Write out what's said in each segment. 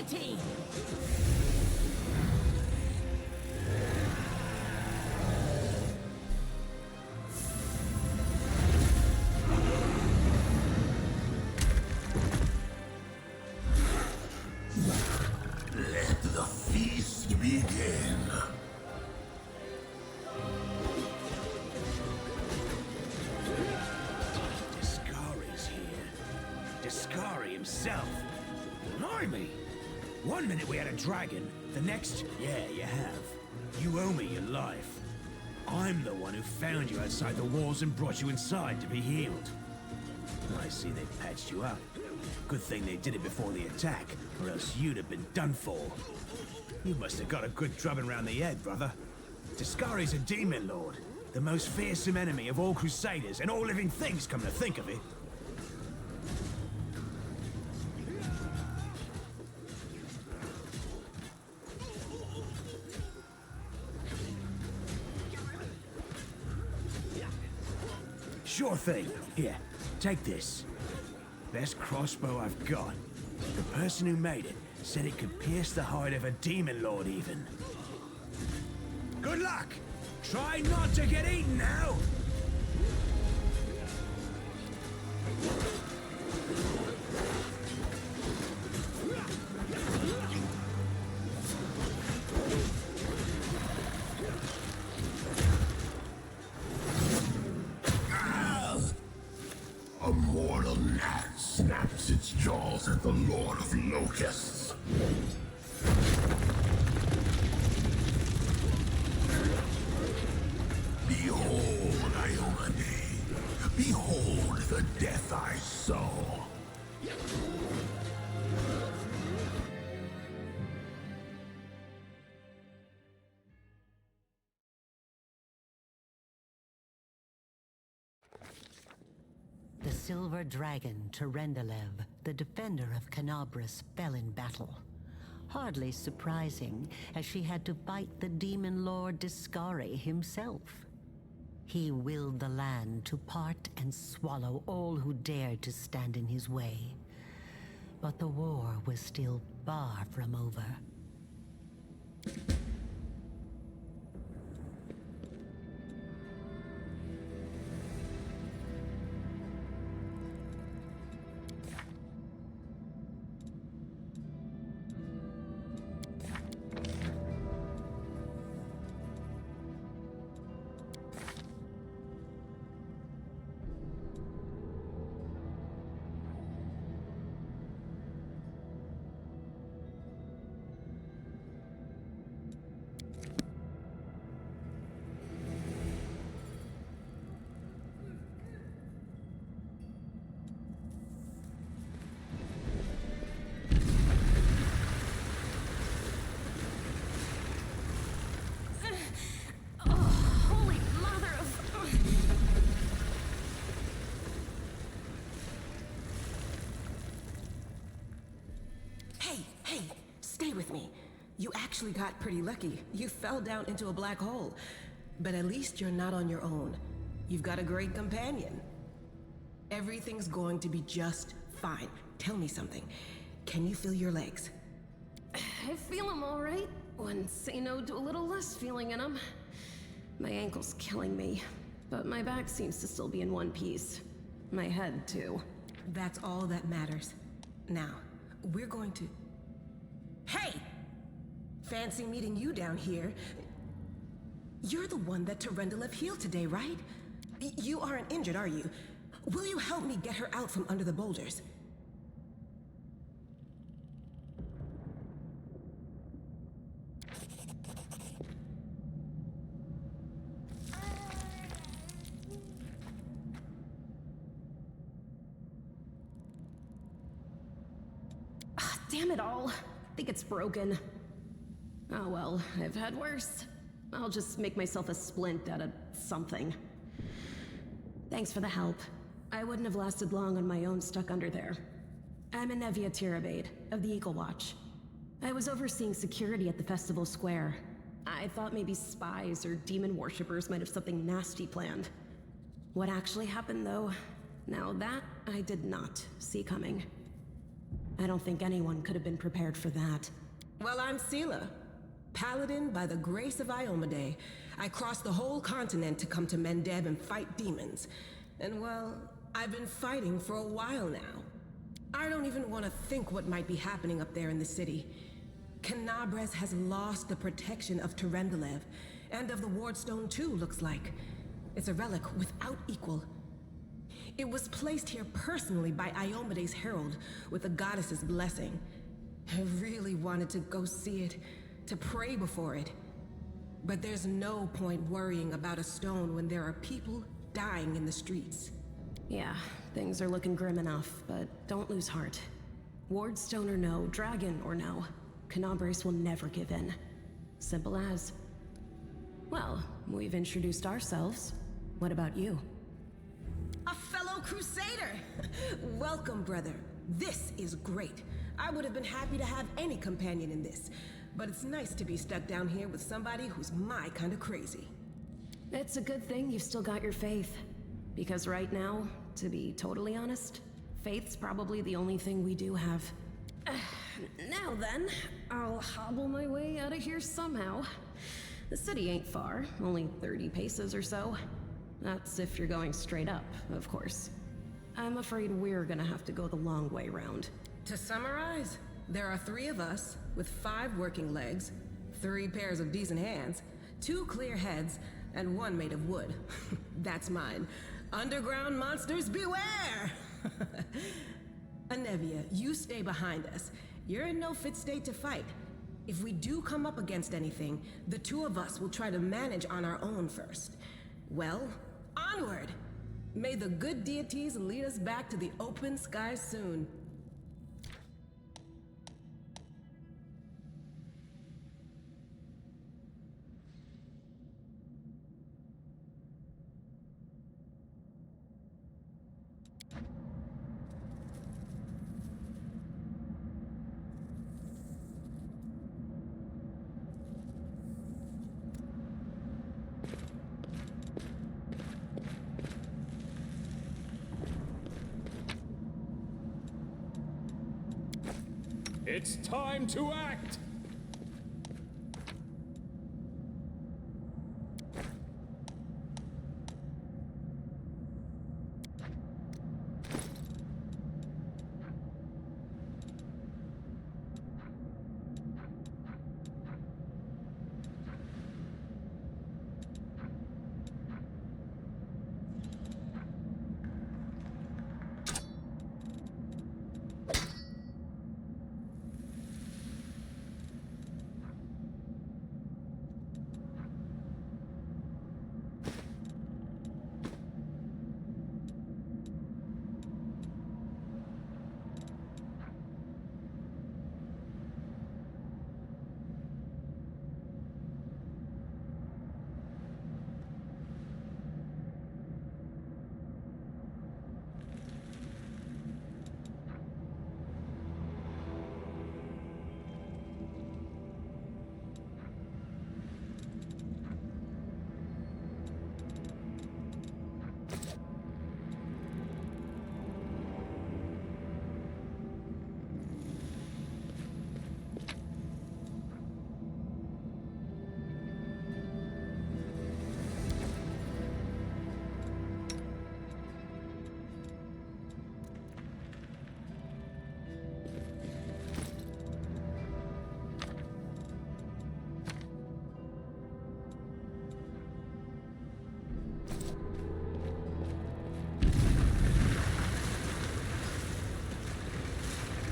city! Let the feast begin. Discari's here. Discari himself. Blimey! One minute we had a dragon, the next, yeah, you have. You owe me your life. I'm the one who found you outside the walls and brought you inside to be healed. I see they patched you up. Good thing they did it before the attack, or else you'd have been done for. You must have got a good drubbing round the head, brother. Discari's a demon lord, the most fearsome enemy of all crusaders and all living things, come to think of it. Sure thing. Here, take this. Best crossbow I've got. The person who made it said it could pierce the hide of a demon lord even. Good luck! Try not to get eaten now! A mortal gnat snaps its jaws at the Lord of Locusts. Behold, Iomade. Behold the death I sow. The silver dragon, Terendelev, the defender of Canabras, fell in battle. Hardly surprising, as she had to fight the demon lord Discari himself. He willed the land to part and swallow all who dared to stand in his way. But the war was still far from over. Holy mother of... Hey, stay with me. You actually got pretty lucky. You fell down into a black hole. But at least you're not on your own. You've got a great companion. Everything's going to be just fine. Tell me something. Can you feel your legs? I feel them all right. Wouldn't say no to a little less feeling in them. My ankle's killing me, but my back seems to still be in one piece. My head, too. That's all that matters. Now, we're going to... Hey! Fancy meeting you down here. You're the one that Terendelev healed today, right? You aren't injured, are you? Will you help me get her out from under the boulders? Damn it all. I think it's broken. Oh well, I've had worse. I'll just make myself a splint out of something. Thanks for the help. I wouldn't have lasted long on my own stuck under there. I'm Anevia Tirabade, of the Eagle Watch. I was overseeing security at the festival square. I thought maybe spies or demon worshippers might have something nasty planned. What actually happened though, now that I did not see coming. I don't think anyone could have been prepared for that. Well, I'm Sela. Paladin by the grace of Iomedae. I crossed the whole continent to come to Mendeb and fight demons. And well, I've been fighting for a while now. I don't even want to think what might be happening up there in the city. Canabres has lost the protection of Terendelev, and of the Wardstone too, looks like. It's a relic without equal. It was placed here personally by Iomedae's herald, with the goddess's blessing. I really wanted to go see it, to pray before it. But there's no point worrying about a stone when there are people dying in the streets. Yeah, things are looking grim enough, but don't lose heart. Wardstone or no, dragon or no, Canabres will never give in. Simple as. Well, we've introduced ourselves. What about you? A fellow crusader! Welcome, brother. This is great. I would have been happy to have any companion in this, but it's nice to be stuck down here with somebody who's my kind of crazy. It's a good thing you've still got your faith. Because right now, to be totally honest, faith's probably the only thing we do have. Now then, I'll hobble my way out of here somehow. The city ain't far, only 30 paces or so. That's if you're going straight up, of course. I'm afraid we're gonna have to go the long way round. To summarize, there are 3 of us, with 5 working legs, 3 pairs of decent hands, 2 clear heads, and 1 made of wood. That's mine. Underground monsters beware! Anevia, you stay behind us. You're in no fit state to fight. If we do come up against anything, the 2 of us will try to manage on our own first. Well, onward! May the good deities lead us back to the open sky soon. It's time to act!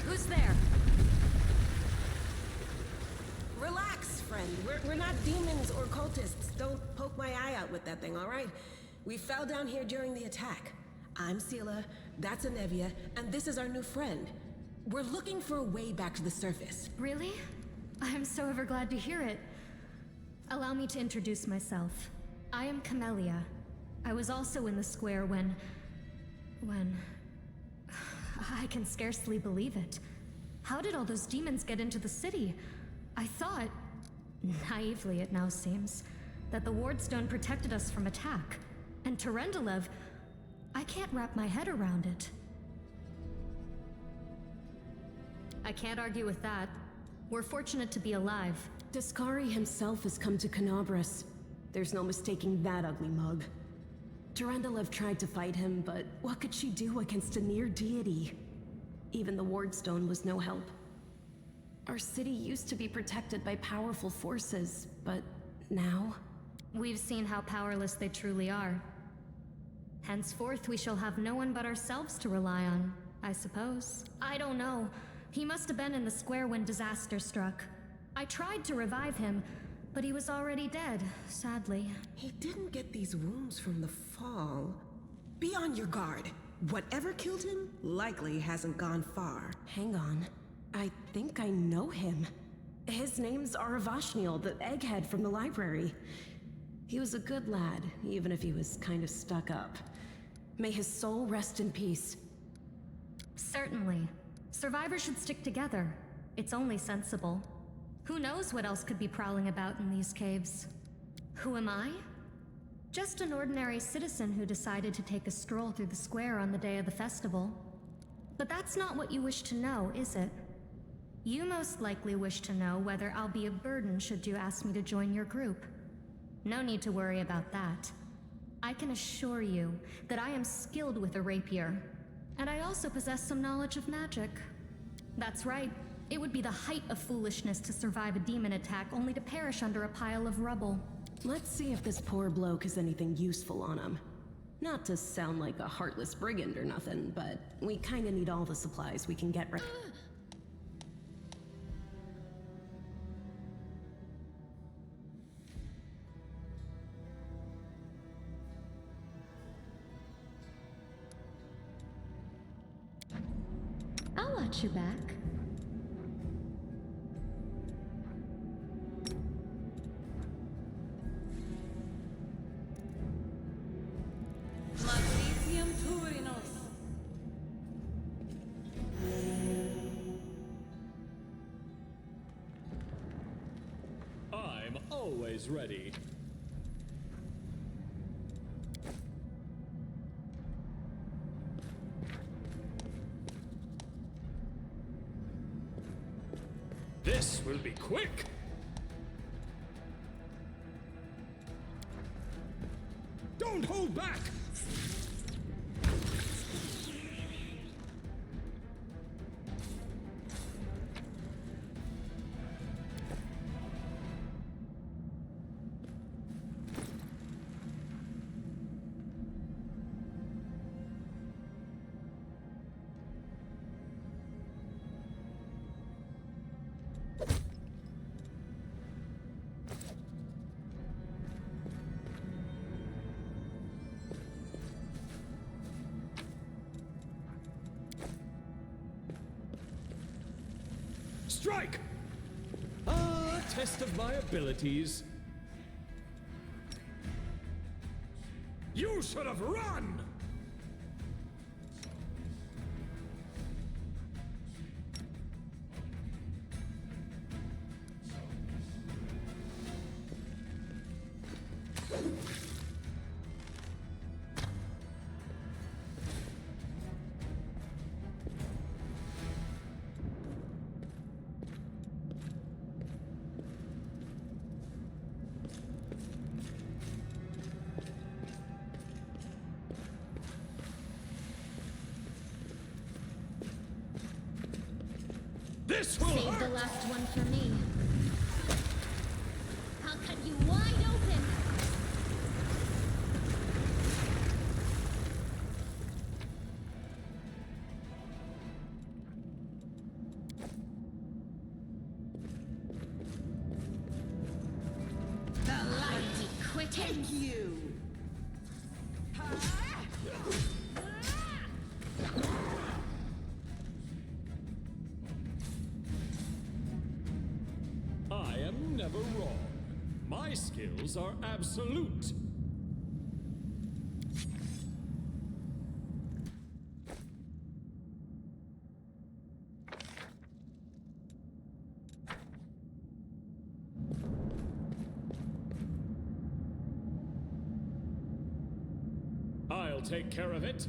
Who's there? Relax, friend. We're not demons or cultists. Don't poke my eye out with that thing, all right? We fell down here during the attack. I'm Sela, that's Anevia, and this is our new friend. We're looking for a way back to the surface. Really? I'm so ever glad to hear it. Allow me to introduce myself. I am Camellia. I was also in the square when... I can scarcely believe it. How did all those demons get into the city? I thought, naively it now seems, that the Wardstone protected us from attack. And Terendelev, I can't wrap my head around it. I can't argue with that. We're fortunate to be alive. Daskari himself has come to Canobris. There's no mistaking that ugly mug. Durendalev tried to fight him, but what could she do against a near deity? Even the Wardstone was no help. Our city used to be protected by powerful forces, but now? We've seen how powerless they truly are. Henceforth, we shall have no one but ourselves to rely on, I suppose. I don't know. He must have been in the square when disaster struck. I tried to revive him, but he was already dead, sadly. He didn't get these wounds from the fall. Be on your guard. Whatever killed him likely hasn't gone far. Hang on. I think I know him. His name's Aravashniel, the egghead from the library. He was a good lad, even if he was kind of stuck up. May his soul rest in peace. Certainly. Survivors should stick together. It's only sensible. Who knows what else could be prowling about in these caves? Who am I? Just an ordinary citizen who decided to take a stroll through the square on the day of the festival. But that's not what you wish to know, is it? You most likely wish to know whether I'll be a burden should you ask me to join your group. No need to worry about that. I can assure you that I am skilled with a rapier, and I also possess some knowledge of magic. That's right. It would be the height of foolishness to survive a demon attack only to perish under a pile of rubble. Let's see if this poor bloke has anything useful on him. Not to sound like a heartless brigand or nothing, but we kinda need all the supplies we can get right. I'll watch your back. Magnesium Turinos. I'm always ready. This will be quick! Don't hold back! Strike! Ah, test of my abilities. You should have run! This will Save hurt! the last one for me. I'll cut you wide open! The light Quick take you. I am never wrong. My skills are absolute. I'll take care of it.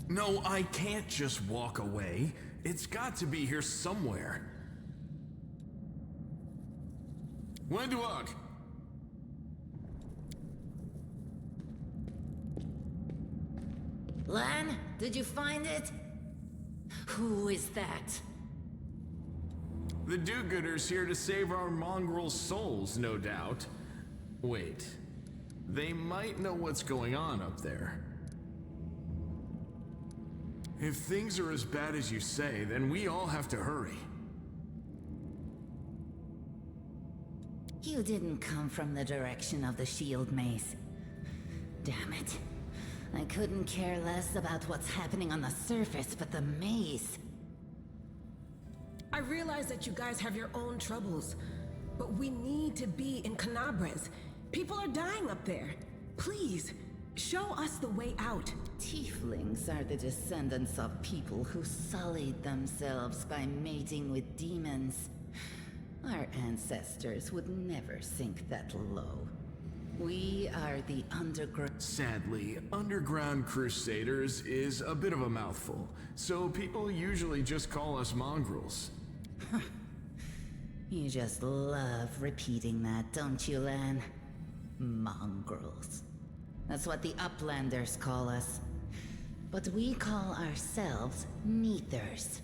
No, I can't just walk away. It's got to be here somewhere. Wenduok! Lan, did you find it? Who is that? The do-gooders here to save our mongrel souls, no doubt. Wait. They might know what's going on up there. If things are as bad as you say, then we all have to hurry. You didn't come from the direction of the shield maze. Damn it. I couldn't care less about what's happening on the surface, but the maze. I realize that you guys have your own troubles, but we need to be in Canabres. People are dying up there. Please, show us the way out. Tieflings are the descendants of people who sullied themselves by mating with demons. Our ancestors would never sink that low. We are the underground. Sadly, Underground Crusaders is a bit of a mouthful, so people usually just call us mongrels. You just love repeating that, don't you, Lan? Mongrels. That's what the Uplanders call us. But we call ourselves Neathers.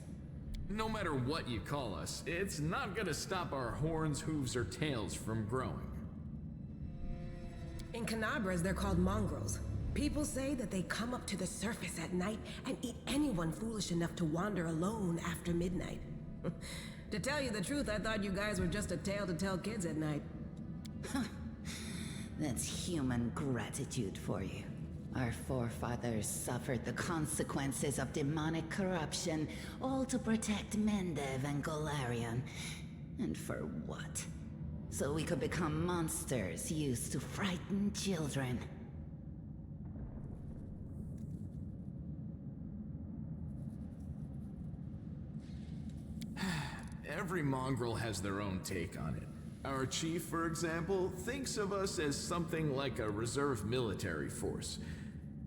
No matter what you call us, it's not gonna stop our horns, hooves, or tails from growing. In Canabres, they're called mongrels. People say that they come up to the surface at night and eat anyone foolish enough to wander alone after midnight. To tell you the truth, I thought you guys were just a tale to tell kids at night. That's human gratitude for you. Our forefathers suffered the consequences of demonic corruption, all to protect Mendev and Golarion. And for what? So we could become monsters used to frighten children. Every mongrel has their own take on it. Our chief, for example, thinks of us as something like a reserve military force.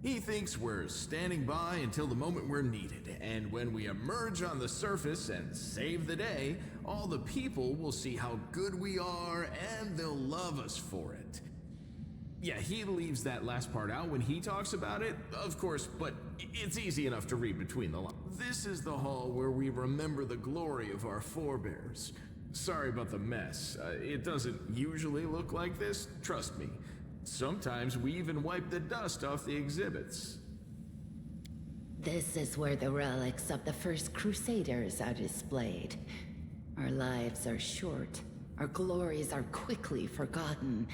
He thinks we're standing by until the moment we're needed, and when we emerge on the surface and save the day, all the people will see how good we are and they'll love us for it. Yeah, he leaves that last part out when he talks about it, of course, but it's easy enough to read between the lines. This is the hall where we remember the glory of our forebears. Sorry about the mess. It doesn't usually look like this, trust me. Sometimes we even wipe the dust off the exhibits. This is where the relics of the first Crusaders are displayed. Our lives are short. Our glories are quickly forgotten.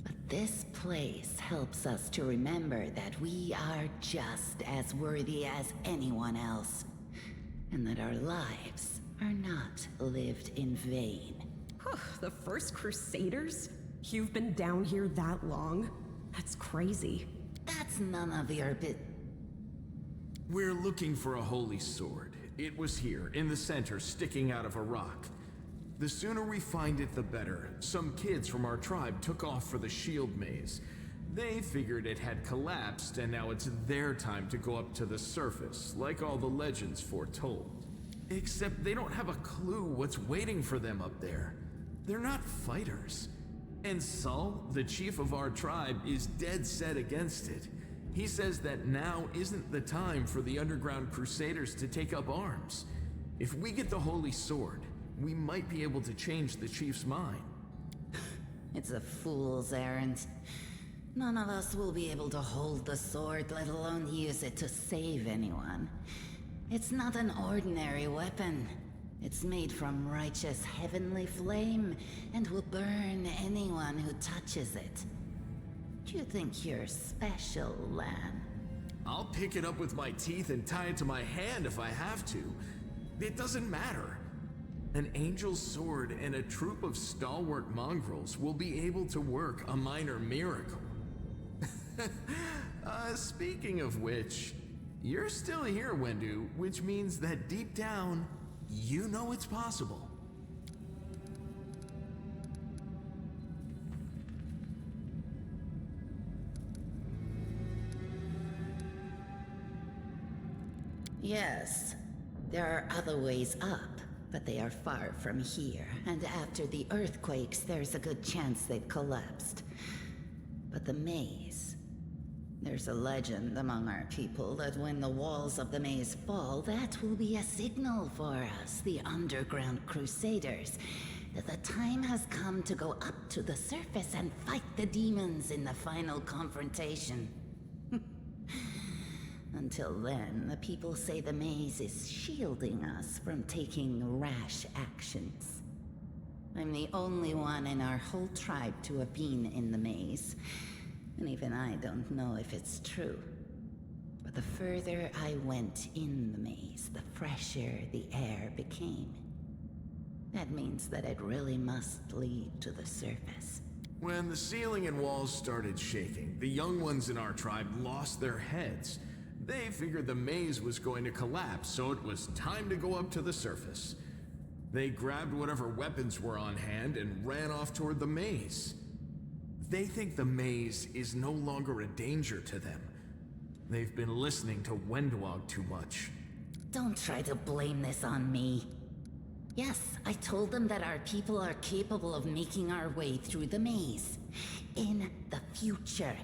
But this place helps us to remember that we are just as worthy as anyone else. And that our lives are not lived in vain. The first Crusaders? You've been down here that long? That's crazy. That's none of your bit. We're looking for a holy sword. It was here, in the center, sticking out of a rock. The sooner we find it, the better. Some kids from our tribe took off for the shield maze. They figured it had collapsed, and now it's their time to go up to the surface, like all the legends foretold. Except they don't have a clue what's waiting for them up there. They're not fighters. And Saul, the chief of our tribe, is dead set against it. He says that now isn't the time for the Underground Crusaders to take up arms. If we get the Holy Sword, we might be able to change the chief's mind. It's a fool's errand. None of us will be able to hold the sword, let alone use it to save anyone. It's not an ordinary weapon. It's made from righteous heavenly flame and will burn anyone who touches it. Do you think you're special, Lan? I'll pick it up with my teeth and tie it to my hand if I have to. It doesn't matter. An angel's sword and a troop of stalwart mongrels will be able to work a minor miracle. Speaking of which, you're still here, Wendu, which means that deep down, you know it's possible. Yes, there are other ways up, but they are far from here. And after the earthquakes, there's a good chance they've collapsed. But the maze... There's a legend among our people that when the walls of the maze fall, that will be a signal for us, the Underground Crusaders, that the time has come to go up to the surface and fight the demons in the final confrontation. Until then, the people say the maze is shielding us from taking rash actions. I'm the only one in our whole tribe to have been in the maze. And even I don't know if it's true. But the further I went in the maze, the fresher the air became. That means that it really must lead to the surface. When the ceiling and walls started shaking, the young ones in our tribe lost their heads. They figured the maze was going to collapse, so it was time to go up to the surface. They grabbed whatever weapons were on hand and ran off toward the maze. They think the maze is no longer a danger to them. They've been listening to Wendwog too much. Don't try to blame this on me. Yes, I told them that our people are capable of making our way through the maze. In the future.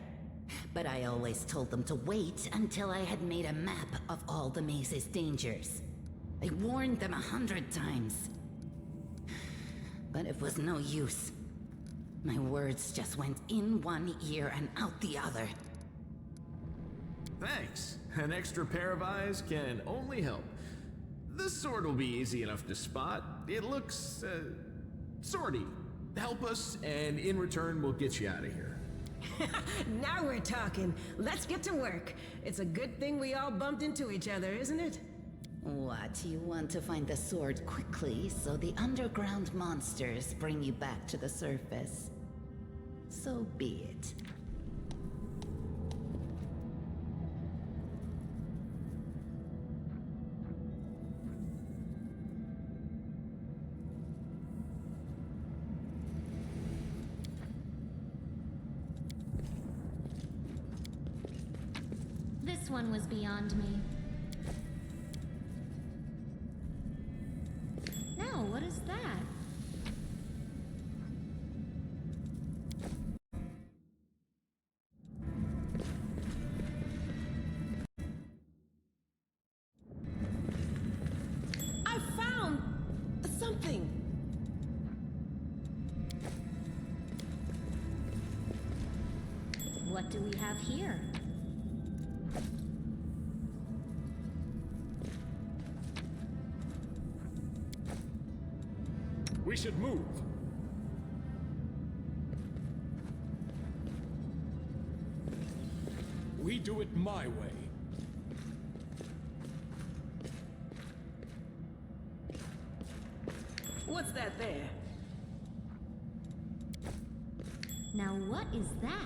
But I always told them to wait until I had made a map of all the maze's dangers. I warned them 100 times. But it was no use. My words just went in one ear and out the other. Thanks. An extra pair of eyes can only help. The sword will be easy enough to spot. It looks, swordy. Help us, and in return, we'll get you out of here. Now we're talking. Let's get to work. It's a good thing we all bumped into each other, isn't it? What, you want to find the sword quickly so the underground monsters bring you back to the surface? So be it. This one was beyond me. Now, what is that? I found something. What do we have here? We should move. We do it my way. What's that there? Now what is that?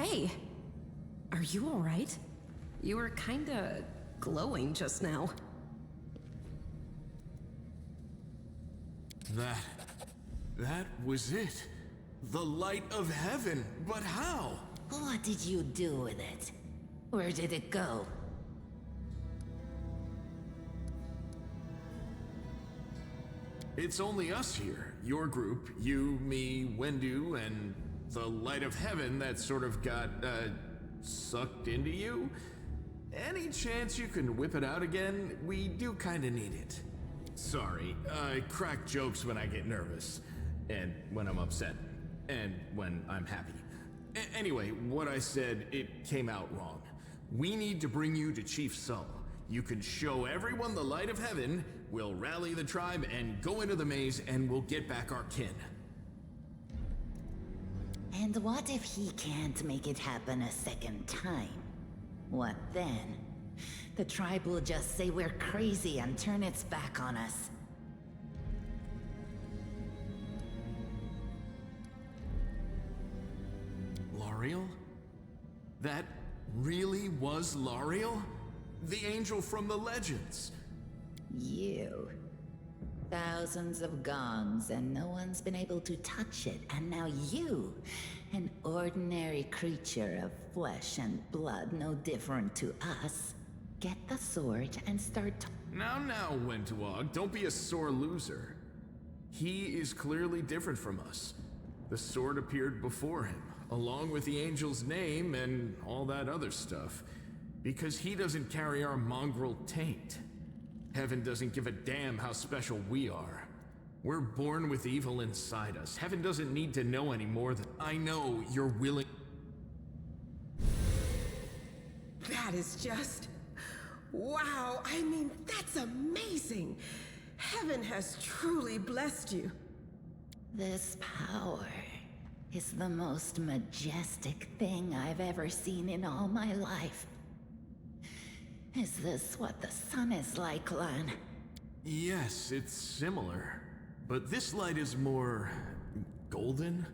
Hey! Are you alright? You were kinda glowing just now. That was it. The light of heaven. But how? What did you do with it? Where did it go? It's only us here. Your group, you, me, Wendu, and the light of heaven that sort of got, sucked into you? Any chance you can whip it out again? We do kinda need it. Sorry, I crack jokes when I get nervous, and when I'm upset, and when I'm happy. Anyway, what I said, it came out wrong. We need to bring you to Chief Sull. You can show everyone the light of heaven, we'll rally the tribe and go into the maze, and we'll get back our kin. And what if he can't make it happen a second time? What then? The tribe will just say we're crazy and turn its back on us. Lariel? That really was Lariel? The angel from the legends? You. Thousands of gongs and no one's been able to touch it, and now you, an ordinary creature of flesh and blood no different to us, get the sword and start Now, Wentuog, don't be a sore loser. He is clearly different from us. The sword appeared before him, along with the angel's name and all that other stuff, because he doesn't carry our mongrel taint. Heaven doesn't give a damn how special we are. We're born with evil inside us. Heaven doesn't need to know any more than I know you're willing. That is just... wow, I mean, that's amazing. Heaven has truly blessed you. This power is the most majestic thing I've ever seen in all my life. Is this what the sun is like, Lan? Yes, it's similar. But this light is more... golden?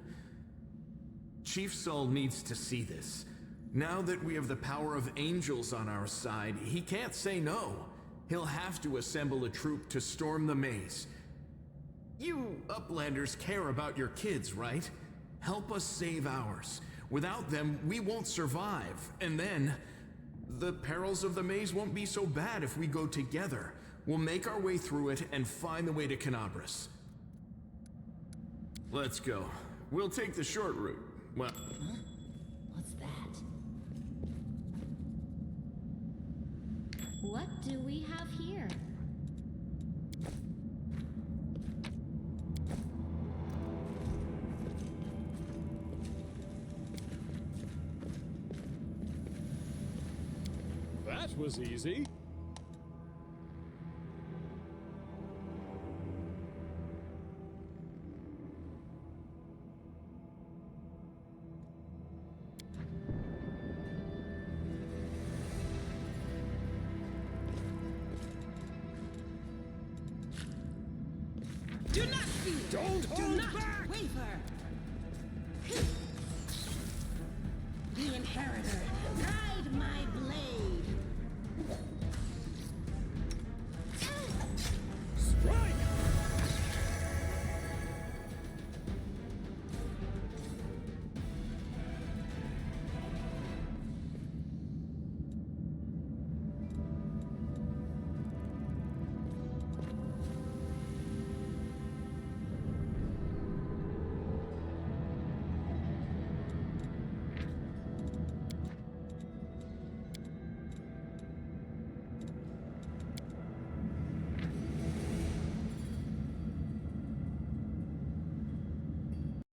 Chief Sull needs to see this. Now that we have the power of angels on our side, he can't say no. He'll have to assemble a troop to storm the maze. You Uplanders care about your kids, right? Help us save ours. Without them, we won't survive. And then, the perils of the maze won't be so bad if we go together. We'll make our way through it and find the way to Kenabres. Let's go. We'll take the short route. Well... Huh? What's that? What do we have here? That was easy. Do not fear! Don't Do hold not back! waver! The Inheritor, guide my blade!